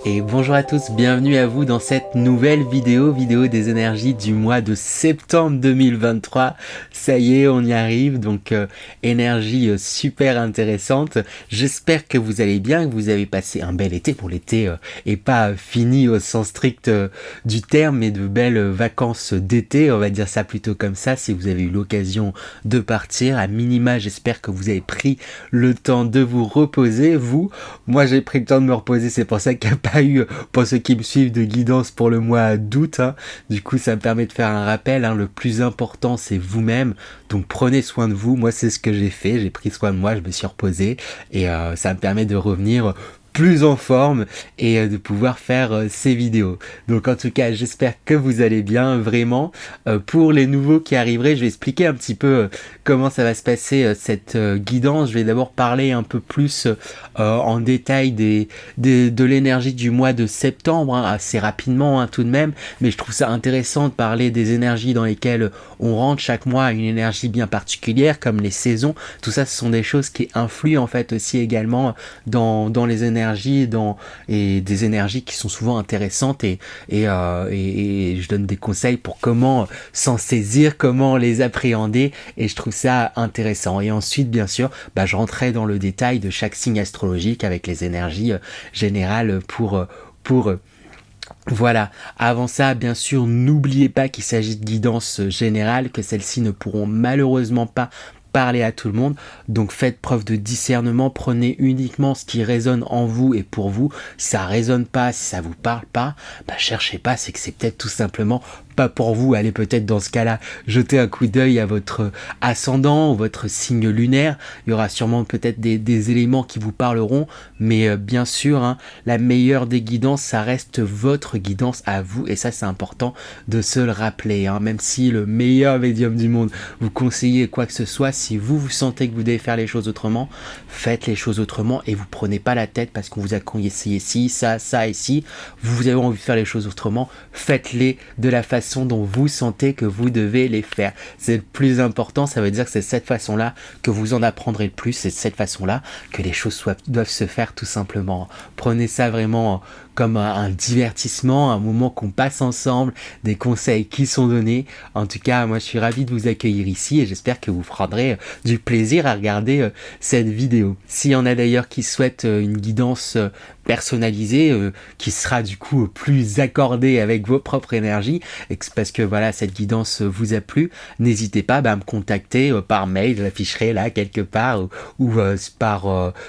Et bonjour à tous, bienvenue à vous dans cette nouvelle vidéo des énergies du mois de septembre 2023. Ça y est, on y arrive, donc énergie super intéressante. J'espère que vous allez bien, que vous avez passé un bel été. Pour l'été est pas fini au sens strict du terme, mais de belles vacances d'été, on va dire ça plutôt comme ça. Si vous avez eu l'occasion de partir, à minima, j'espère que vous avez pris le temps de vous reposer. Moi j'ai pris le temps de me reposer, c'est pour ça qu'il n'y a pas eu, pour ceux qui me suivent, de guidance pour le mois d'août. Du coup, ça me permet de faire un rappel. Le plus important, c'est vous-même. Donc, prenez soin de vous. Moi, c'est ce que j'ai fait. J'ai pris soin de moi, je me suis reposé. Et ça me permet de revenir plus en forme et de pouvoir faire ces vidéos. Donc en tout cas, j'espère que vous allez bien, vraiment. Pour les nouveaux qui arriveraient, je vais expliquer un petit peu comment ça va se passer cette guidance. Je vais d'abord parler un peu plus en détail de l'énergie du mois de septembre, assez rapidement tout de même, mais je trouve ça intéressant de parler des énergies dans lesquelles on rentre chaque mois à une énergie bien particulière, comme les saisons. Tout ça, ce sont des choses qui influent en fait aussi également dans les énergies, et des énergies qui sont souvent intéressantes, et je donne des conseils pour comment s'en saisir, comment les appréhender, et je trouve ça intéressant. Et ensuite, bien sûr, je rentrais dans le détail de chaque signe astrologique avec les énergies générales pour voilà. Avant ça, bien sûr, n'oubliez pas qu'il s'agit de guidance générale, que celles-ci ne pourront malheureusement pas parler à tout le monde. Donc faites preuve de discernement, prenez uniquement ce qui résonne en vous et pour vous. Si ça résonne pas, si ça vous parle pas, cherchez pas, c'est que c'est peut-être tout simplement pas pour vous. Allez peut-être dans ce cas-là jeter un coup d'œil à votre ascendant ou votre signe lunaire. Il y aura sûrement peut-être des éléments qui vous parleront, mais bien sûr, la meilleure des guidances, ça reste votre guidance à vous, et ça c'est important de se le rappeler. Même si le meilleur médium du monde vous conseille quoi que ce soit, si vous sentez que vous devez faire les choses autrement, faites les choses autrement et vous prenez pas la tête parce qu'on vous a conseillé ci, ça et ci. Vous avez envie de faire les choses autrement, faites-les de la façon dont vous sentez que vous devez les faire. C'est le plus important, ça veut dire que c'est cette façon-là que vous en apprendrez le plus, c'est cette façon-là que les choses doivent se faire tout simplement. Prenez ça vraiment comme un divertissement, un moment qu'on passe ensemble, des conseils qui sont donnés. En tout cas, moi je suis ravi de vous accueillir ici et j'espère que vous prendrez du plaisir à regarder cette vidéo. S'il y en a d'ailleurs qui souhaitent une guidance personnalisée, qui sera du coup plus accordée avec vos propres énergies, et parce que voilà, cette guidance vous a plu, n'hésitez pas à me contacter par mail, je l'afficherai là quelque part, ou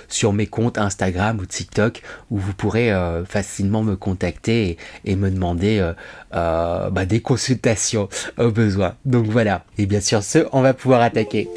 sur mes comptes Instagram ou TikTok, où vous pourrez facilement me contacter et me demander des consultations au besoin. Donc voilà, et bien sûr on va pouvoir attaquer.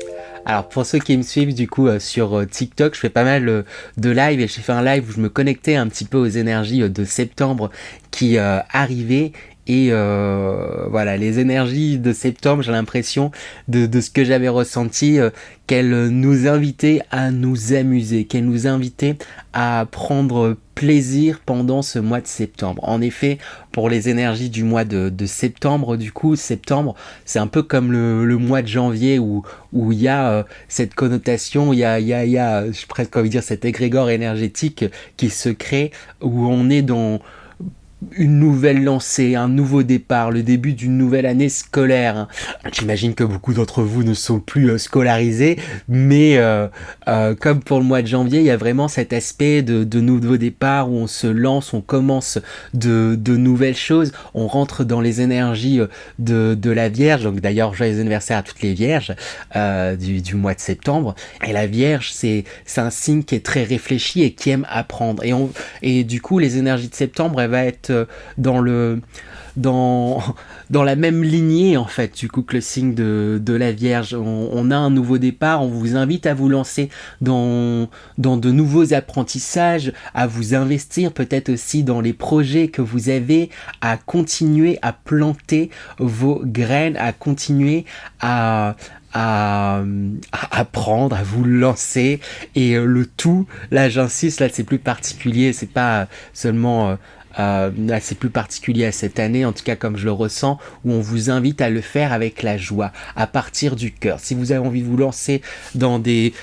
Alors pour ceux qui me suivent du coup sur TikTok, je fais pas mal de live, et j'ai fait un live où je me connectais un petit peu aux énergies de septembre qui arrivaient. Et voilà, les énergies de septembre, j'ai l'impression de ce que j'avais ressenti, qu'elles nous invitaient à nous amuser, qu'elles nous invitaient à prendre plaisir pendant ce mois de septembre. En effet, pour les énergies du mois de septembre, du coup, septembre, c'est un peu comme le mois de janvier où il y a cette connotation, il y a, je suis presque envie de dire, cet égrégore énergétique qui se crée, où on est dans une nouvelle lancée, un nouveau départ, le début d'une nouvelle année scolaire. J'imagine que beaucoup d'entre vous ne sont plus scolarisés, mais comme pour le mois de janvier, il y a vraiment cet aspect de nouveau départ où on se lance, on commence de nouvelles choses, on rentre dans les énergies de la Vierge. Donc d'ailleurs, joyeux anniversaire à toutes les Vierges du mois de septembre. Et la Vierge, c'est un signe qui est très réfléchi et qui aime apprendre. Et du coup, les énergies de septembre, elles vont être dans la même lignée en fait du coup que le signe de la Vierge. On a un nouveau départ, on vous invite à vous lancer dans de nouveaux apprentissages, à vous investir peut-être aussi dans les projets que vous avez, à continuer à planter vos graines, à continuer à apprendre, à vous lancer, et le tout, là j'insiste, là c'est plus particulier, c'est pas seulement là c'est plus particulier à cette année, en tout cas comme je le ressens, où on vous invite à le faire avec la joie, à partir du cœur. Si vous avez envie de vous lancer dans des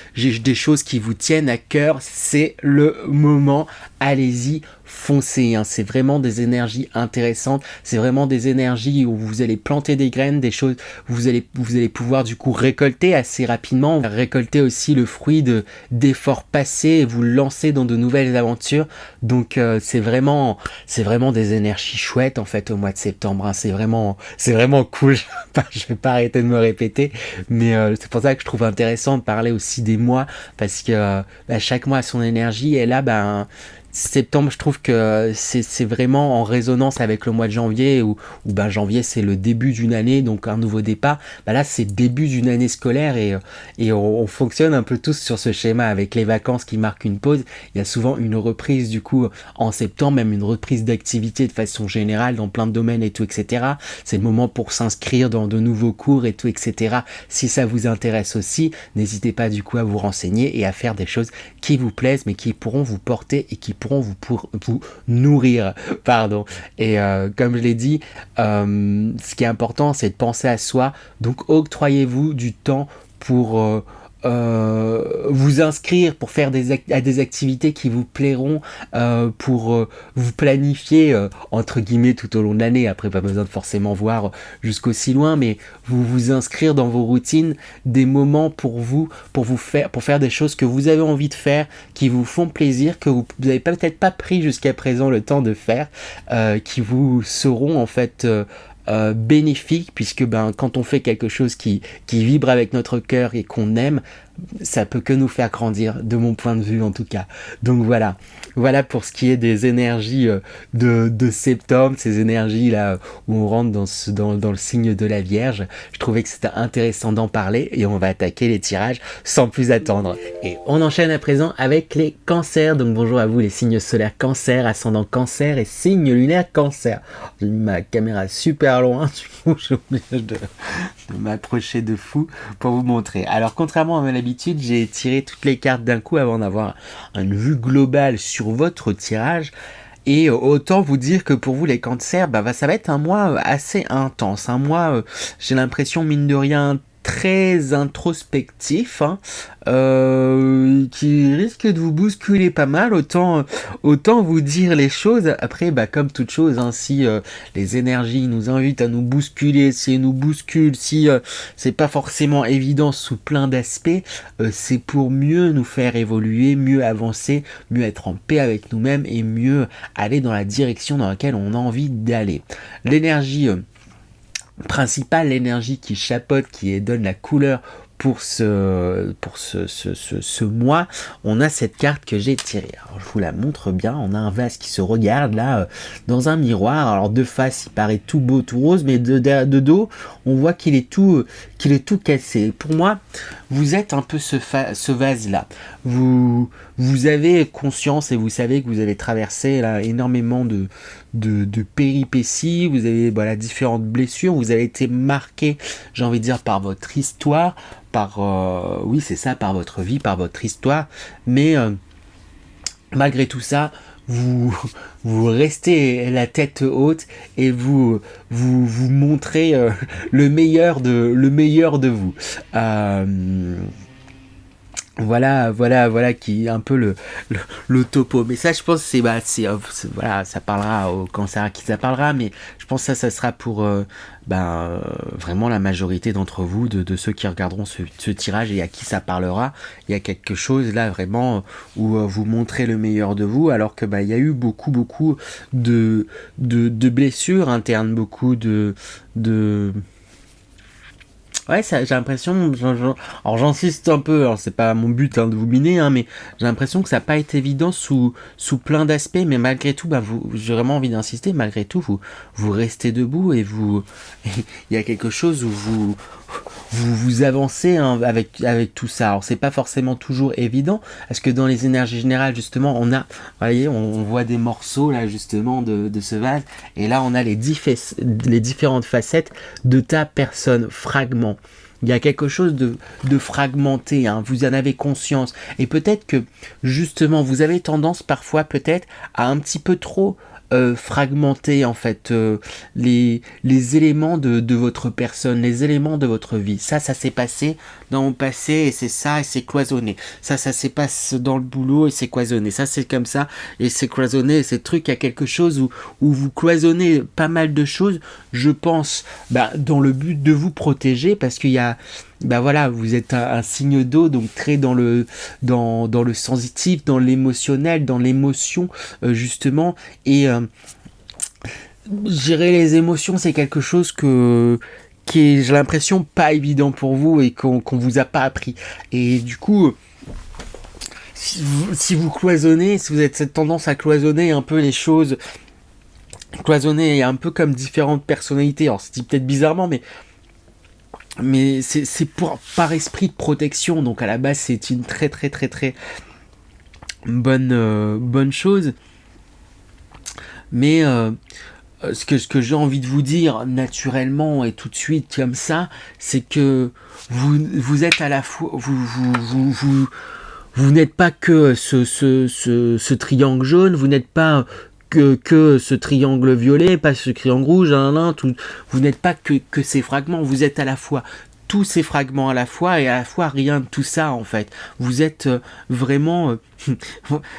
choses qui vous tiennent à cœur, c'est le moment, allez-y, foncez, hein. C'est vraiment des énergies intéressantes, c'est vraiment des énergies où vous allez planter des graines, des choses, vous allez pouvoir du coup récolter assez rapidement, récolter aussi le fruit d'efforts passés et vous lancer dans de nouvelles aventures. Donc c'est vraiment des énergies chouettes en fait au mois de septembre, hein. C'est vraiment cool. Je vais pas arrêter de me répéter, mais c'est pour ça que je trouve intéressant de parler aussi des mois, parce que chaque mois a son énergie, et là septembre, je trouve que c'est vraiment en résonance avec le mois de janvier, où janvier c'est le début d'une année, donc un nouveau départ. Là c'est le début d'une année scolaire, et on fonctionne un peu tous sur ce schéma avec les vacances qui marquent une pause. Il y a souvent une reprise du coup en septembre, même une reprise d'activité de façon générale dans plein de domaines et tout, etc. C'est le moment pour s'inscrire dans de nouveaux cours et tout, etc. Si ça vous intéresse aussi, n'hésitez pas du coup à vous renseigner et à faire des choses qui vous plaisent, mais qui pourront vous porter et qui pourront vous nourrir, pardon. Et comme je l'ai dit, ce qui est important, c'est de penser à soi. Donc octroyez-vous du temps pour vous inscrire, pour faire à des activités qui vous plairont, pour vous planifier entre guillemets tout au long de l'année. Après, pas besoin de forcément voir jusqu'aussi loin, mais vous inscrire dans vos routines des moments pour faire des choses que vous avez envie de faire, qui vous font plaisir, que vous n'avez peut-être pas pris jusqu'à présent le temps de faire, qui vous seront en fait bénéfique, puisque quand on fait quelque chose qui vibre avec notre cœur et qu'on aime, ça peut que nous faire grandir, de mon point de vue en tout cas. Donc voilà pour ce qui est des énergies de septembre, ces énergies là où on rentre dans le signe de la Vierge. Je trouvais que c'était intéressant d'en parler, et on va attaquer les tirages sans plus attendre. Et on enchaîne à présent avec les cancers. Donc bonjour à vous les signes solaires cancer, ascendant cancer et signe lunaire cancer. J'ai mis ma caméra super loin, du coup j'ai obligé de m'approcher de fou pour vous montrer. Alors contrairement à mon habitude, j'ai tiré toutes les cartes d'un coup avant d'avoir une vue globale sur votre tirage. Et autant vous dire que pour vous les cancers, ça va être un mois assez intense. Un mois, j'ai l'impression mine de rien très introspectif, hein, qui risque de vous bousculer pas mal. Autant vous dire les choses. Après, comme toute chose, hein, si les énergies nous invitent à nous bousculer, si elles nous bousculent, si c'est pas forcément évident sous plein d'aspects, c'est pour mieux nous faire évoluer, mieux avancer, mieux être en paix avec nous-mêmes et mieux aller dans la direction dans laquelle on a envie d'aller. L'énergie principale, l'énergie qui chapeaute, qui donne la couleur pour ce mois, on a cette carte que j'ai tirée. Alors je vous la montre bien. On a un vase qui se regarde là dans un miroir. Alors de face il paraît tout beau, tout rose, mais de dos on voit qu'il est tout cassé. Pour moi, vous êtes un peu ce vase là. Vous avez conscience et vous savez que vous avez traversé là énormément de péripéties. Vous avez différentes blessures. Vous avez été marqué, j'ai envie de dire, par votre histoire, par votre vie, par votre histoire, mais malgré tout ça, vous restez la tête haute et vous montrez le meilleur de vous. Voilà qui est un peu le topo. Mais ça, je pense ça parlera au cancer à qui ça parlera, mais je pense que ça sera pour vraiment la majorité d'entre vous, de ceux qui regarderont ce tirage et à qui ça parlera. Il y a quelque chose là vraiment où vous montrez le meilleur de vous, alors que il y a eu beaucoup de blessures internes, beaucoup de ouais, ça, j'ai l'impression, alors j'insiste un peu, alors c'est pas mon but de vous miner, hein, mais j'ai l'impression que ça n'a pas été évident sous plein d'aspects, mais malgré tout, j'ai vraiment envie d'insister, malgré tout, vous restez debout et il y a quelque chose où vous avancez, hein, avec tout ça. Alors c'est pas forcément toujours évident, parce que dans les énergies générales, justement, on voit des morceaux là justement de ce vase, et là on a les différentes facettes de ta personne, fragments. Il y a quelque chose de fragmenté, hein, vous en avez conscience, et peut-être que justement vous avez tendance parfois peut-être à un petit peu trop fragmenter en fait les éléments de votre personne, les éléments de votre vie. Ça s'est passé dans mon passé et c'est ça et c'est cloisonné. Ça s'est passé dans le boulot et c'est cloisonné. Ça c'est comme ça et c'est cloisonné. Et c'est truc, il y a quelque chose où vous cloisonnez pas mal de choses, je pense, dans le but de vous protéger parce qu'il y a voilà, vous êtes un signe d'eau, donc très dans le sensitif, dans l'émotionnel, dans l'émotion justement. Et gérer les émotions, c'est quelque chose qui est, j'ai l'impression, pas évident pour vous et qu'on vous a pas appris. Et du coup, si vous cloisonnez, si vous avez cette tendance à cloisonner un peu les choses, cloisonner un peu comme différentes personnalités, alors c'est dit peut-être bizarrement, mais c'est par esprit de protection, donc à la base c'est une très très très très bonne chose. Mais ce que j'ai envie de vous dire naturellement et tout de suite comme ça, c'est que vous êtes à la fois vous n'êtes pas que ce triangle jaune, vous n'êtes pas que ce triangle violet, pas ce triangle rouge, vous n'êtes pas que ces fragments, vous êtes à la fois tous ces fragments à la fois et à la fois rien de tout ça en fait. Vous êtes vraiment...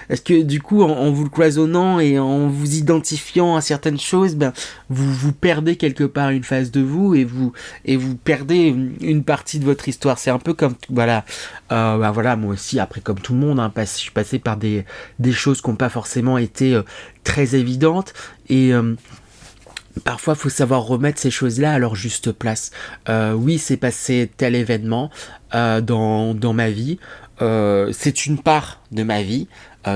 Est-ce que du coup en vous le cloisonnant et en vous identifiant à certaines choses, vous perdez quelque part une phase de vous et vous perdez une partie de votre histoire. C'est un peu comme... Voilà, voilà, moi aussi, après comme tout le monde, je suis passé par des choses qui n'ont pas forcément été très évidentes et... parfois, il faut savoir remettre ces choses-là à leur juste place. Oui, c'est passé tel événement dans ma vie. C'est une part de ma vie.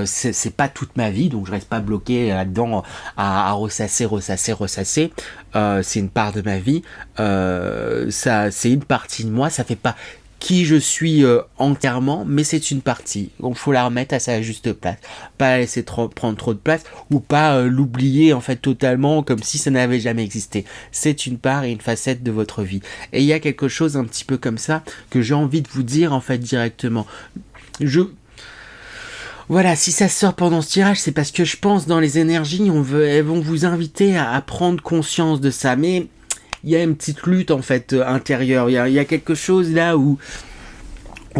C'est pas toute ma vie, donc je reste pas bloqué là-dedans à ressasser. C'est une part de ma vie. C'est une partie de moi. Ça fait pas qui je suis entièrement, mais c'est une partie. Donc faut la remettre à sa juste place. Pas laisser prendre trop de place ou pas l'oublier en fait totalement comme si ça n'avait jamais existé. C'est une part et une facette de votre vie. Et il y a quelque chose un petit peu comme ça que j'ai envie de vous dire en fait directement. Voilà, si ça sort pendant ce tirage, c'est parce que je pense dans les énergies, elles vont vous inviter à prendre conscience de ça. Mais il y a une petite lutte en fait intérieure. Il y a quelque chose là où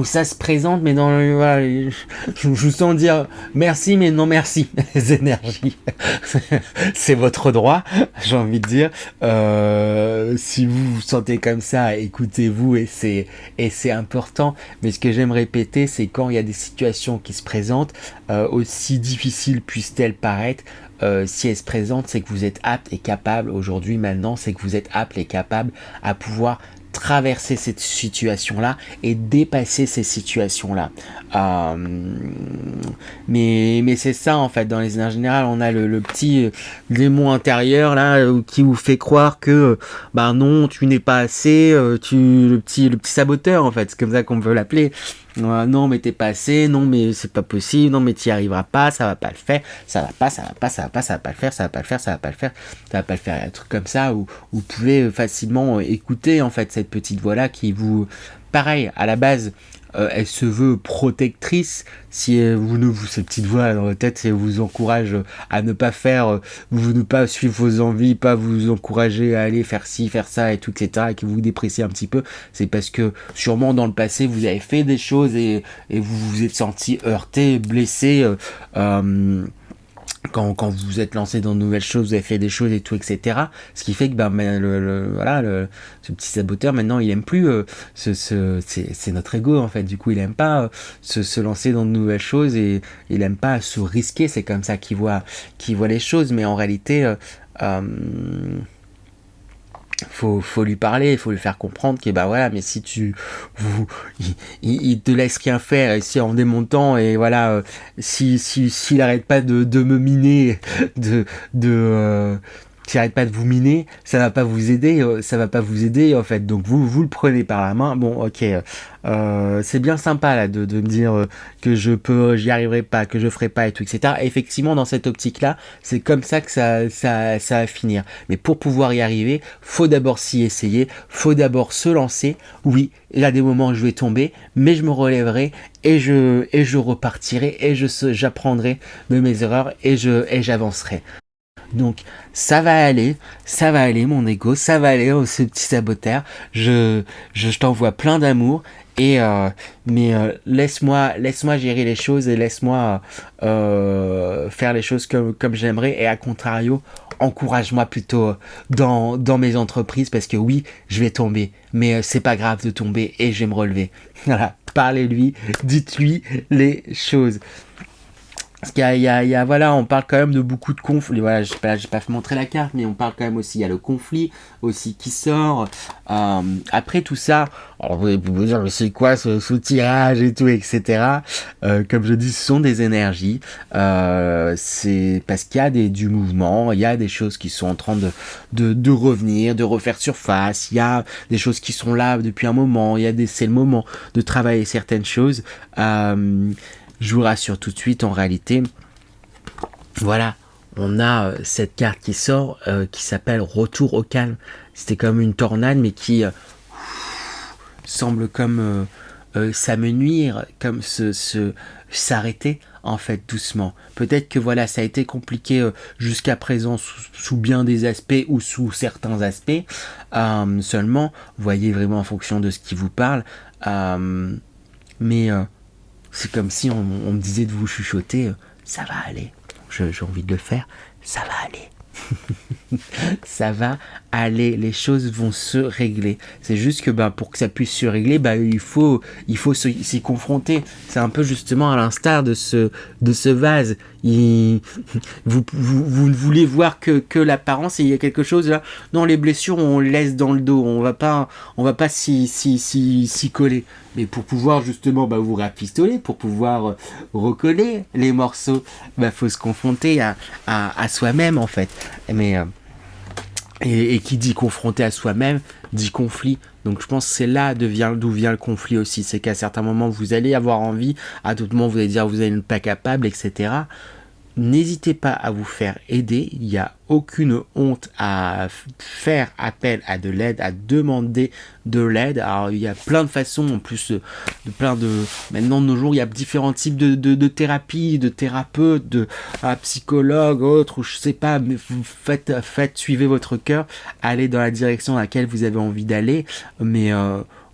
ça se présente, mais voilà, je vous sens dire merci, mais non merci, les énergies. C'est votre droit, j'ai envie de dire. Si vous vous sentez comme ça, écoutez-vous et c'est important. Mais ce que j'aime répéter, c'est quand il y a des situations qui se présentent, aussi difficiles puissent-elles paraître, si elles se présentent, c'est que vous êtes apte et capable aujourd'hui, maintenant, c'est que vous êtes apte et capable à pouvoir traverser cette situation-là et dépasser ces situations-là. Mais c'est ça en fait, dans les énergies générales, on a le petit démon intérieur là qui vous fait croire que non, tu n'es pas assez, le petit saboteur en fait, c'est comme ça qu'on peut l'appeler. Non mais t'es pas assez, non mais c'est pas possible, non mais t'y arriveras pas, ça va pas le faire, ça va pas le faire, ça va pas le faire, un truc comme ça où vous pouvez facilement écouter en fait cette petite voix là qui vous, pareil à la base, elle se veut protectrice. Si cette petite voix dans la tête, elle vous encourage à ne pas faire, ne pas suivre vos envies, pas vous encourager à aller faire ci, faire ça et tout, etc. et que vous vous dépréciez un petit peu, c'est parce que sûrement dans le passé vous avez fait des choses et vous vous êtes senti heurté, blessé. Quand vous vous êtes lancé dans de nouvelles choses, vous avez fait des choses et tout, etc. Ce qui fait que ce petit saboteur maintenant il aime plus c'est notre ego en fait. Du coup il aime pas se lancer dans de nouvelles choses et il aime pas se risquer. C'est comme ça qu'il voit les choses, mais en réalité faut lui parler, il faut lui faire comprendre que voilà, mais si il te laisse rien faire ici en démontant et voilà, s'il arrête pas de me miner, s'il arrête pas de vous miner, ça va pas vous aider en fait. Donc vous le prenez par la main. Bon, ok, c'est bien sympa là de me dire que j'y arriverai pas, que je ferai pas et tout, etc. Et effectivement, dans cette optique-là, c'est comme ça que ça va finir. Mais pour pouvoir y arriver, faut d'abord s'y essayer, faut d'abord se lancer. Oui, il y a des moments où je vais tomber, mais je me relèverai et je repartirai et j'apprendrai de mes erreurs et j'avancerai. Donc ça va aller mon ego, ça va aller, oh, ce petit saboteur. Je t'envoie plein d'amour. Mais laisse-moi gérer les choses et laisse-moi faire les choses comme j'aimerais. Et à contrario, encourage-moi plutôt dans mes entreprises, parce que oui, je vais tomber, mais c'est pas grave de tomber et je vais me relever. Voilà, parlez-lui, dites-lui les choses. Parce voilà, on parle quand même de beaucoup de conflits. Voilà, j'ai pas montré la carte, mais on parle quand même aussi, il y a le conflit aussi qui sort. Après tout ça, alors vous pouvez dire, mais c'est quoi ce sous-tirage et tout, etc. Comme je dis, ce sont des énergies. C'est parce qu'il y a du mouvement, il y a des choses qui sont en train de revenir, de refaire surface. Il y a des choses qui sont là depuis un moment. C'est le moment de travailler certaines choses. Je vous rassure tout de suite, en réalité, voilà, on a cette carte qui sort, qui s'appelle Retour au calme. C'était comme une tornade, mais qui semble comme s'amenuire, comme s'arrêter, en fait, doucement. Peut-être que voilà, ça a été compliqué jusqu'à présent sous bien des aspects ou sous certains aspects. Seulement, voyez vraiment en fonction de ce qui vous parle. Mais c'est comme si on me disait de vous chuchoter, ça va aller. J'ai envie de le faire, ça va aller. Ça va aller, les choses vont se régler. C'est juste que pour que ça puisse se régler, il faut s'y confronter. C'est un peu justement à l'instar de ce vase. Vous ne voulez voir que l'apparence, et il y a quelque chose là. Non, les blessures, on les laisse dans le dos. On va pas s'y coller. Mais pour pouvoir justement vous rafistoler, pour pouvoir recoller les morceaux, faut se confronter à soi-même, en fait. Mais et qui dit confronté à soi-même, dit conflit. Donc je pense que c'est là d'où vient le conflit aussi. C'est qu'à certains moments, vous allez avoir envie, à d'autres moments, vous allez dire vous n'êtes pas capable, etc. N'hésitez pas à vous faire aider. Il n'y a aucune honte à faire appel à de l'aide, à demander de l'aide. Alors il y a plein de façons, en plus maintenant de nos jours, il y a différents types de thérapies, de thérapeutes, de psychologues, autres, ou je sais pas, mais suivez votre cœur, allez dans la direction dans laquelle vous avez envie d'aller, mais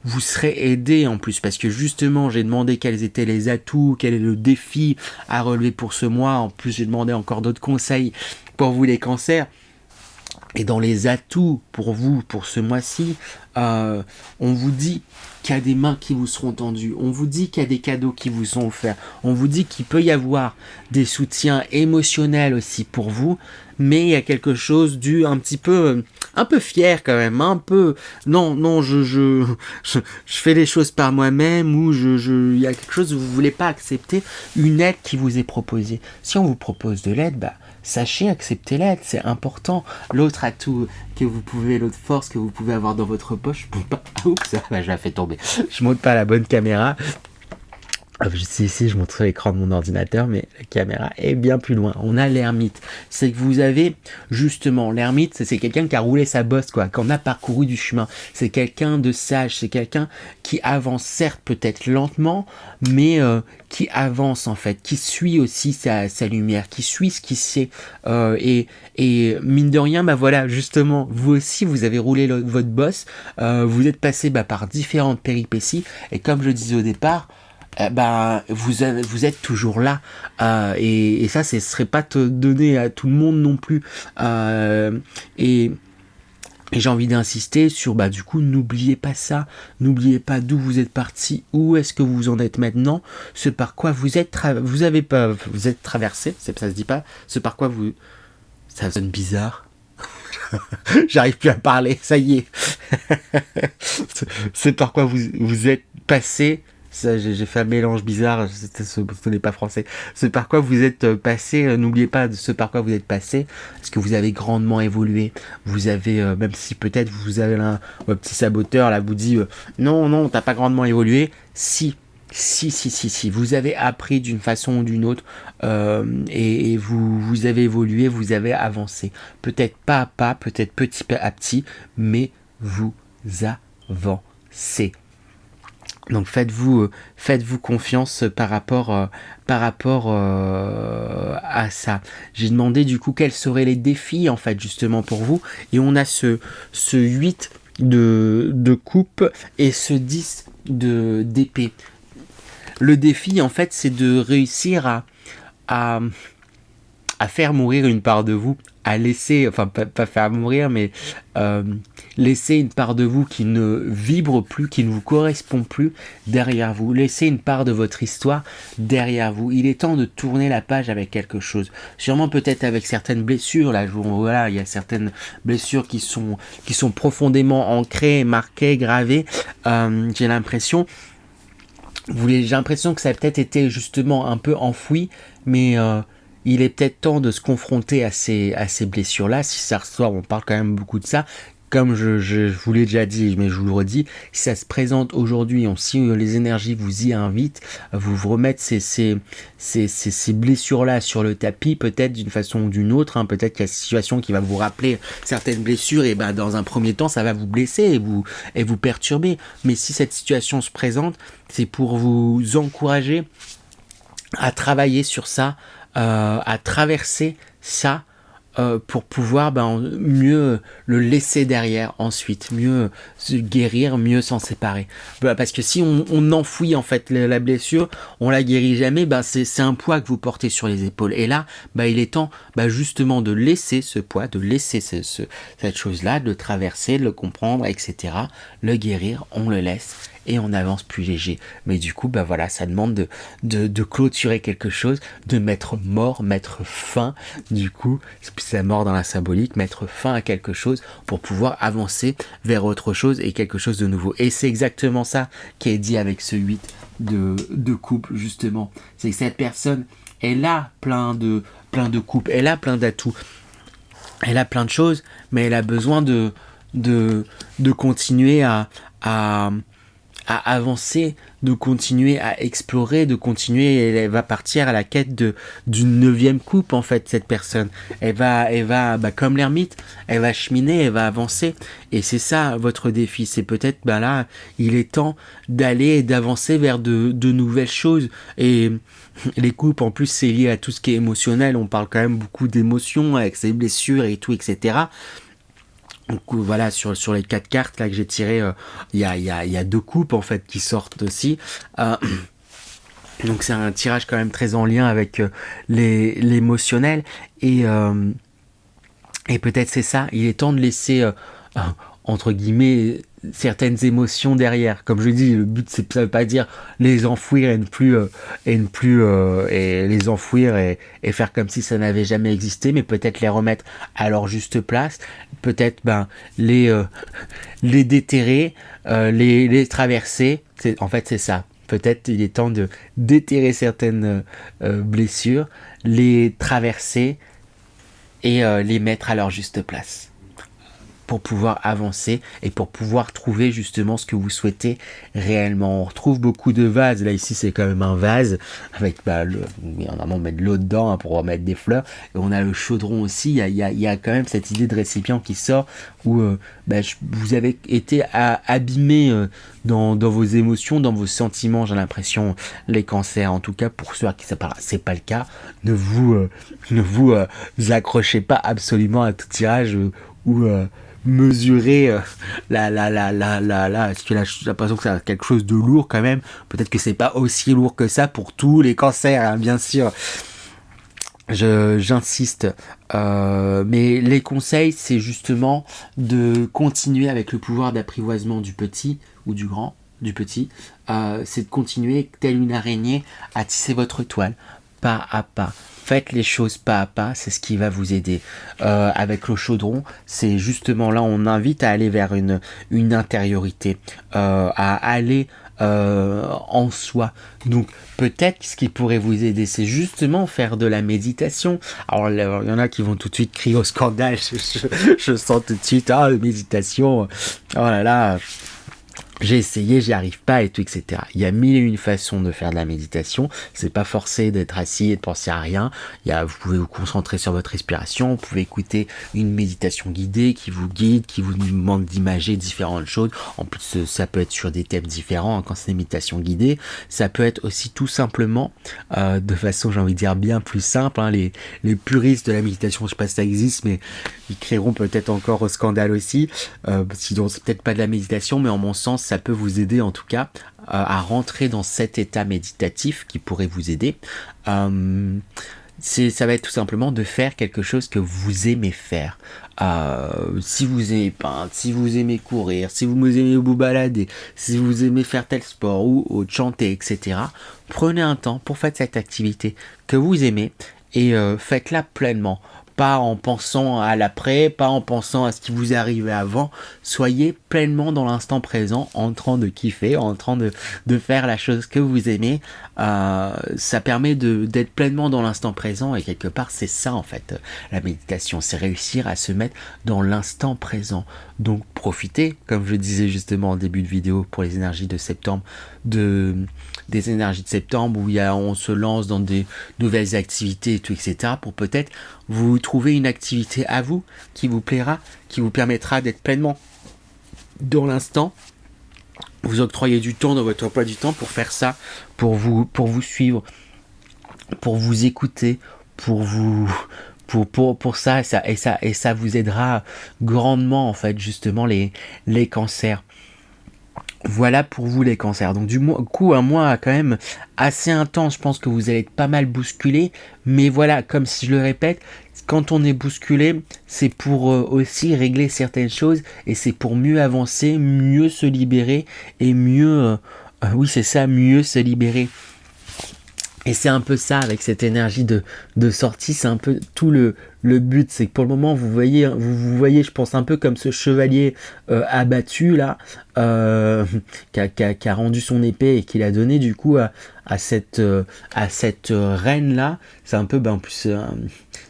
vous serez aidé en plus, parce que justement j'ai demandé quels étaient les atouts, quel est le défi à relever pour ce mois. En plus j'ai demandé encore d'autres conseils pour vous les cancers. Et dans les atouts pour vous, pour ce mois-ci, on vous dit qu'il y a des mains qui vous seront tendues, on vous dit qu'il y a des cadeaux qui vous sont offerts, on vous dit qu'il peut y avoir des soutiens émotionnels aussi pour vous, mais il y a quelque chose un peu fier quand même, un peu, non, je fais les choses par moi-même, ou il y a quelque chose où vous voulez pas accepter une aide qui vous est proposée. Si on vous propose de l'aide, sachez accepter l'aide, c'est important. L'autre atout l'autre force que vous pouvez avoir dans votre poche, je la fais tomber. Je monte pas la bonne caméra. Ici, je montre l'écran de mon ordinateur, mais la caméra est bien plus loin. On a l'ermite. C'est que vous avez, justement, l'ermite, c'est quelqu'un qui a roulé sa bosse, qui a parcouru du chemin. C'est quelqu'un de sage, c'est quelqu'un qui avance, certes, peut-être lentement, mais qui avance, en fait, qui suit aussi sa lumière, qui suit ce qu'il sait. Et mine de rien, voilà, justement, vous aussi, vous avez roulé votre bosse, vous êtes passé par différentes péripéties, et comme je disais au départ, vous êtes toujours là, et ça, ce serait pas te donner à tout le monde non plus, et j'ai envie d'insister sur, du coup, n'oubliez pas ça, n'oubliez pas d'où vous êtes parti, où est-ce que vous en êtes maintenant, ce par quoi vous êtes traversé, ça se dit pas, ce par quoi ça sonne bizarre. J'arrive plus à parler, ça y est. C'est par quoi vous êtes passé. Ça, j'ai fait un mélange bizarre, ce n'est pas français. Ce par quoi vous êtes passé, n'oubliez pas de ce par quoi vous êtes passé, parce que vous avez grandement évolué. Vous avez, même si peut-être vous avez votre petit saboteur là vous dit non, t'as pas grandement évolué. Si, vous avez appris d'une façon ou d'une autre, et vous avez évolué, vous avez avancé. Peut-être pas à pas, peut-être petit à petit, mais vous avancez. Donc faites-vous confiance par rapport à ça. J'ai demandé du coup quels seraient les défis en fait justement pour vous, et on a ce 8 de coupe et ce 10 d'épée. Le défi en fait c'est de réussir à faire mourir une part de vous, à laisser, enfin pas faire mourir, mais laisser une part de vous qui ne vibre plus, qui ne vous correspond plus derrière vous. Laissez une part de votre histoire derrière vous. Il est temps de tourner la page avec quelque chose. Sûrement peut-être avec certaines blessures. Là, voilà, il y a certaines blessures qui sont profondément ancrées, marquées, gravées. J'ai l'impression que ça a peut-être été justement un peu enfoui, mais il est peut-être temps de se confronter à ces blessures-là. Si ça ressort, on parle quand même beaucoup de ça. Comme je vous l'ai déjà dit, mais je vous le redis, si ça se présente aujourd'hui, si les énergies vous y invitent, vous remettre ces blessures-là sur le tapis, peut-être d'une façon ou d'une autre. Peut-être qu'il y a une situation qui va vous rappeler certaines blessures, et dans un premier temps, ça va vous blesser et vous perturber. Mais si cette situation se présente, c'est pour vous encourager à travailler sur ça, à traverser ça, pour pouvoir mieux le laisser derrière ensuite, mieux se guérir, mieux s'en séparer. Parce que si on enfouit en fait la blessure, on la guérit jamais, c'est un poids que vous portez sur les épaules. Et là, il est temps justement de laisser ce poids, de laisser cette chose-là, de le traverser, de le comprendre, etc. Le guérir, on le laisse. Et on avance plus léger. Mais du coup, voilà, ça demande de clôturer quelque chose, de mettre fin, du coup, c'est la mort dans la symbolique, mettre fin à quelque chose pour pouvoir avancer vers autre chose et quelque chose de nouveau. Et c'est exactement ça qui est dit avec ce 8 de coupe, justement. C'est que cette personne, elle a plein de coupes, elle a plein d'atouts, elle a plein de choses, mais elle a besoin de continuer à avancer, de continuer à explorer, de continuer. Elle va partir à la quête d'une 9e coupe en fait, cette personne. Elle va comme l'ermite, elle va cheminer, elle va avancer. Et c'est ça votre défi. C'est peut-être là, il est temps d'aller et d'avancer vers de nouvelles choses. Et les coupes, en plus, c'est lié à tout ce qui est émotionnel. On parle quand même beaucoup d'émotions avec ses blessures et tout, etc. Donc voilà, sur les 4 cartes là que j'ai tirées, il y a 2 coupes en fait qui sortent aussi. Donc c'est un tirage quand même très en lien avec l'émotionnel, et peut-être c'est ça, il est temps de laisser entre guillemets certaines émotions derrière. Comme je dis, le but ça veut pas dire les enfouir et les enfouir et faire comme si ça n'avait jamais existé, mais peut-être les remettre à leur juste place, peut-être les déterrer, les traverser. En fait c'est ça. Peut-être il est temps de déterrer certaines blessures, les traverser et les mettre à leur juste place, pour pouvoir avancer et pour pouvoir trouver justement ce que vous souhaitez réellement. On retrouve beaucoup de vases. Là, ici, c'est quand même un vase avec, on met de l'eau dedans pour mettre des fleurs. Et on a le chaudron aussi. Il y a quand même cette idée de récipient qui sort où vous avez été abîmé dans vos émotions, dans vos sentiments, j'ai l'impression, les cancers. En tout cas, pour ceux à qui ça parle, c'est pas le cas. Ne vous accrochez pas absolument à tout tirage ou mesurer est-ce que là j'ai l'impression que c'est quelque chose de lourd quand même. Peut-être que c'est pas aussi lourd que ça pour tous les cancers, bien sûr, j'insiste, mais les conseils, c'est justement de continuer avec le pouvoir d'apprivoisement du petit ou du grand, du petit, c'est de continuer telle une araignée à tisser votre toile pas à pas. Faites les choses pas à pas, c'est ce qui va vous aider. Avec le chaudron, c'est justement là, on invite à aller vers une intériorité, à aller en soi. Donc peut-être ce qui pourrait vous aider, c'est justement faire de la méditation. Alors il y en a qui vont tout de suite crier au scandale, je sens tout de suite, méditation, oh là là. j'ai essayé, j'y arrive pas et tout, etc. Il y a mille et une façons de faire de la méditation. C'est pas forcé d'être assis et de penser à rien. Vous pouvez vous concentrer sur votre respiration. Vous pouvez écouter une méditation guidée qui vous guide, qui vous demande d'imager différentes choses. En plus, ça peut être sur des thèmes différents quand c'est une méditation guidée. Ça peut être aussi tout simplement, de façon, j'ai envie de dire, bien plus simple. Les puristes de la méditation, je sais pas si ça existe, mais ils créeront peut-être encore au scandale aussi. Sinon, c'est peut-être pas de la méditation, mais en mon sens, ça peut vous aider en tout cas à rentrer dans cet état méditatif qui pourrait vous aider. Ça va être tout simplement de faire quelque chose que vous aimez faire. Si vous aimez peindre, si vous aimez courir, si vous aimez vous balader, si vous aimez faire tel sport ou chanter, etc. Prenez un temps pour faire cette activité que vous aimez et faites-la pleinement. Pas en pensant à l'après, pas en pensant à ce qui vous est arrivé avant. Soyez pleinement dans l'instant présent, en train de kiffer, en train de faire la chose que vous aimez. Ça permet d'être pleinement dans l'instant présent et quelque part c'est ça en fait la méditation, c'est réussir à se mettre dans l'instant présent. Donc profitez, comme je disais justement en début de vidéo pour les énergies de septembre, des énergies de septembre où on se lance dans des nouvelles activités et tout, etc. pour peut-être vous trouver une activité à vous qui vous plaira, qui vous permettra d'être pleinement dans l'instant. Vous octroyez du temps dans votre emploi du temps pour faire ça, pour vous suivre, pour vous écouter, pour ça et ça vous aidera grandement en fait justement les cancers. Voilà pour vous les cancers. Donc du coup un mois quand même assez intense, je pense que vous allez être pas mal bousculé, mais voilà, comme si je le répète, quand on est bousculé, c'est pour aussi régler certaines choses et c'est pour mieux avancer, mieux se libérer et mieux, oui c'est ça, mieux se libérer. Et c'est un peu ça avec cette énergie de sortie, c'est un peu tout le but, c'est que pour le moment vous voyez, je pense un peu comme ce chevalier abattu là, qui a rendu son épée et qui l'a donné du coup à cette reine là. C'est un peu, en plus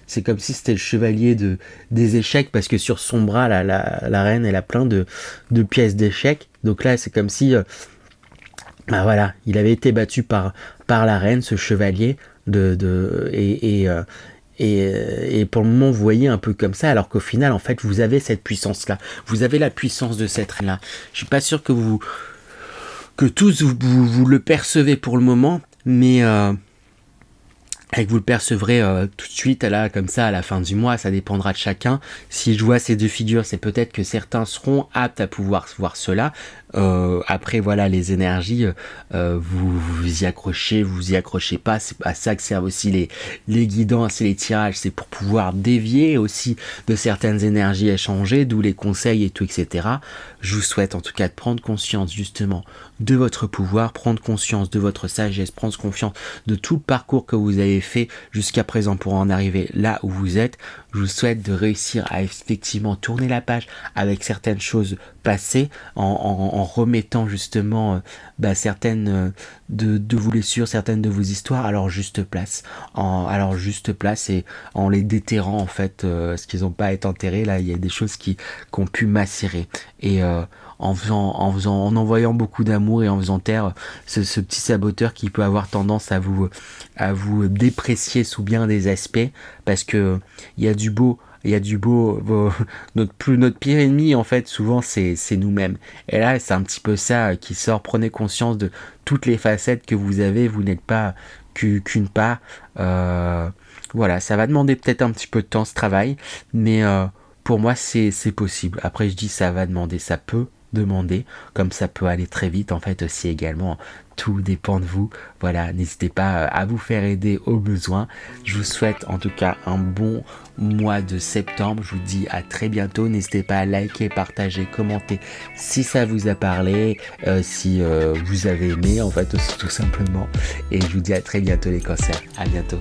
c'est comme si c'était le chevalier des échecs parce que sur son bras la reine elle a plein de pièces d'échecs. Donc là c'est comme si voilà, il avait été battu par la reine, ce chevalier, et pour le moment, vous voyez un peu comme ça, alors qu'au final, en fait, vous avez cette puissance-là. Vous avez la puissance de cette reine-là. Je suis pas sûr que tous vous le percevez pour le moment, mais et que vous le percevrez tout de suite là, comme ça à la fin du mois, ça dépendra de chacun. Si je vois ces deux figures, c'est peut-être que certains seront aptes à pouvoir voir cela. Après voilà, les énergies, vous y accrochez, vous y accrochez pas, c'est à ça que servent aussi les guidances et les tirages, c'est pour pouvoir dévier aussi de certaines énergies échangées, d'où les conseils et tout, etc. Je vous souhaite en tout cas de prendre conscience justement de votre pouvoir, prendre conscience de votre sagesse, prendre conscience de tout le parcours que vous avez fait jusqu'à présent pour en arriver là où vous êtes. Je vous souhaite de réussir à effectivement tourner la page avec certaines choses passées, en remettant justement certaines de vos blessures, certaines de vos histoires à leur juste place, et en les déterrant en fait, ce qu'ils n'ont pas à être enterrés. Là il y a des choses qui ont pu macérer et en envoyant beaucoup d'amour et en faisant taire ce petit saboteur qui peut avoir tendance à vous déprécier sous bien des aspects, parce que il y a du beau, notre pire ennemi en fait souvent c'est nous-mêmes, et là c'est un petit peu ça qui sort. Prenez conscience de toutes les facettes que vous avez, vous n'êtes pas qu'une part. Voilà, ça va demander peut-être un petit peu de temps ce travail, mais pour moi c'est possible. Après je dis ça va demander, ça peut demander, comme ça peut aller très vite en fait aussi également. Tout dépend de vous. Voilà, n'hésitez pas à vous faire aider au besoin. Je vous souhaite en tout cas un bon mois de septembre. Je vous dis à très bientôt. N'hésitez pas à liker, partager, commenter si ça vous a parlé, si vous avez aimé en fait aussi, tout simplement. Et je vous dis à très bientôt les cancers. À bientôt.